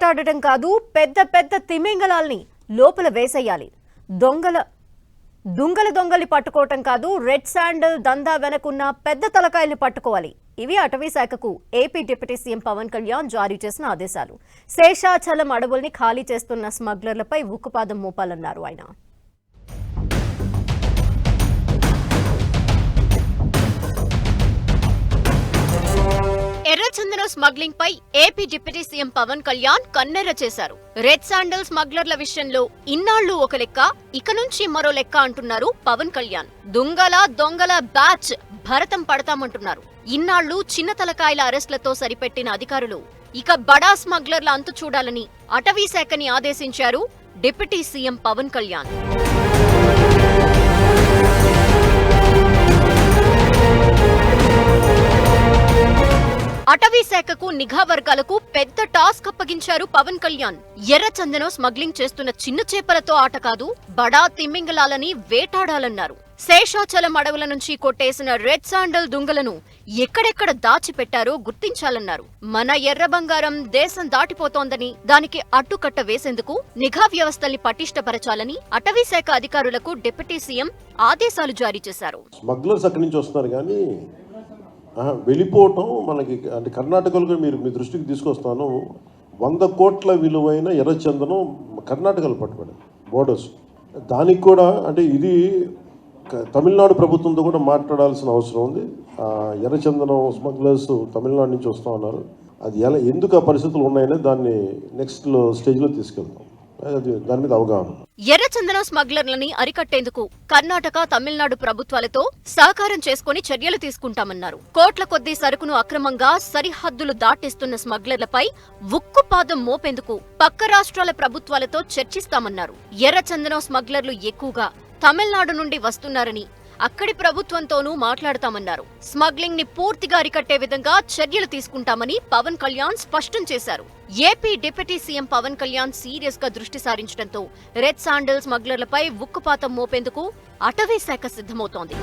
మాట్లాడటం కాదు, పెద్ద పెద్ద తిమింగలాల్ని లోపల వేసేయాలి. దొంగల్ని పట్టుకోవటం కాదు, రెడ్ శాండల్ దందా వెనకున్న పెద్ద తలకాయల్ని పట్టుకోవాలి. ఇవి అటవీ శాఖకు AP deputy CM Pawan Kalyan జారీ చేసిన ఆదేశాలు. శేషాచలం అడవుల్ని ఖాళీ చేస్తున్న స్మగ్లర్లపై ఉక్కుపాదం మోపాలన్నారు ఆయన. ఎర్రచందనం స్మగ్లింగ్ పై AP deputy CM Pawan Kalyan కన్నెర్ర చేశారు. రెడ్ శాండల్ స్మగ్లర్ల విషయంలో ఇన్నాళ్లు ఒక లెక్క, ఇక నుంచి మరో లెక్క అంటున్నారు పవన్ కళ్యాణ్. దొంగల బ్యాచ్ భరతం పడతామంటున్నారు. ఇన్నాళ్లు చిన్న తలకాయల అరెస్టులతో సరిపెట్టిన అధికారులు ఇక బడా స్మగ్లర్ల అంతు చూడాలని అటవీ శాఖని ఆదేశించారు డిప్యూటీ సీఎం పవన్ కళ్యాణ్. అటవీ శాఖకు నిఘా వర్గాలకు పెద్ద టాస్క్ అప్పగించారు పవన్ కళ్యాణ్. ఎర్రచందనం స్మగ్లింగ్ చేస్తున్న చిన్న చేపలతో ఆట కాదు, బడా తిమ్మింగలాలని వేటాడాలన్నారు. శేషాచలం అడవుల నుంచి కొట్టేసిన రెడ్ శాండల్ దుంగలను ఎక్కడెక్కడ దాచిపెట్టారో గుర్తించాలన్నారు. మన ఎర్ర బంగారం దేశం దాటిపోతోందని, దానికి అడ్డుకట్ట వేసేందుకు నిఘా వ్యవస్థల్ని పటిష్టపరచాలని అటవీ శాఖ అధికారులకు డిప్యూటీ సీఎం ఆదేశాలు జారీ చేశారు. స్మగ్లర్స్ అక్కడి నుంచి వస్తున్నారు కానీ వెళ్ళిపోవటం మనకి అంటే కర్ణాటకలో మీరు మీ దృష్టికి తీసుకొస్తాను. 100 కోట్ల విలువైన ఎర్రచందనం కర్ణాటకలో పట్టుబడి బోర్డర్స్. దానికి కూడా అంటే ఇది తమిళనాడు ప్రభుత్వంతో కూడా మాట్లాడాల్సిన అవసరం ఉంది. ఎర్రచందనం స్మగ్లర్స్ తమిళనాడు నుంచి వస్తూ ఉన్నారు. అది ఎందుకు ఆ పరిస్థితులు ఉన్నాయని దాన్ని నెక్స్ట్ స్టేజ్లో తీసుకెళ్తాం. దాని మీద అవగాహన. ఎర్రచందనం స్మగ్లర్లని అరికట్టేందుకు కర్ణాటక, తమిళనాడు ప్రభుత్వాలతో సహకారం చేసుకుని చర్యలు తీసుకుంటామన్నారు. కోట్ల కొద్దీ సరుకును అక్రమంగా సరిహద్దులు దాటిస్తున్న స్మగ్లర్లపై ఉక్కుపాదం మోపేందుకు పక్క రాష్ట్రాల ప్రభుత్వాలతో చర్చిస్తామన్నారు. ఎర్రచందనం స్మగ్లర్లు ఎక్కువగా తమిళనాడు నుండి వస్తున్నారని అక్కడి ప్రభుత్వంతోనూ మాట్లాడతామన్నారు. స్మగ్లింగ్ ని పూర్తిగా అరికట్టే విధంగా చర్యలు తీసుకుంటామని పవన్ కళ్యాణ్ స్పష్టం చేశారు. AP deputy CM Pawan Kalyan serious గా దృష్టి సారించడంతో రెడ్ శాండల్ స్మగ్లర్లపై ఉక్కుపాతం మోపేందుకు అటవీ శాఖ సిద్ధమవుతోంది.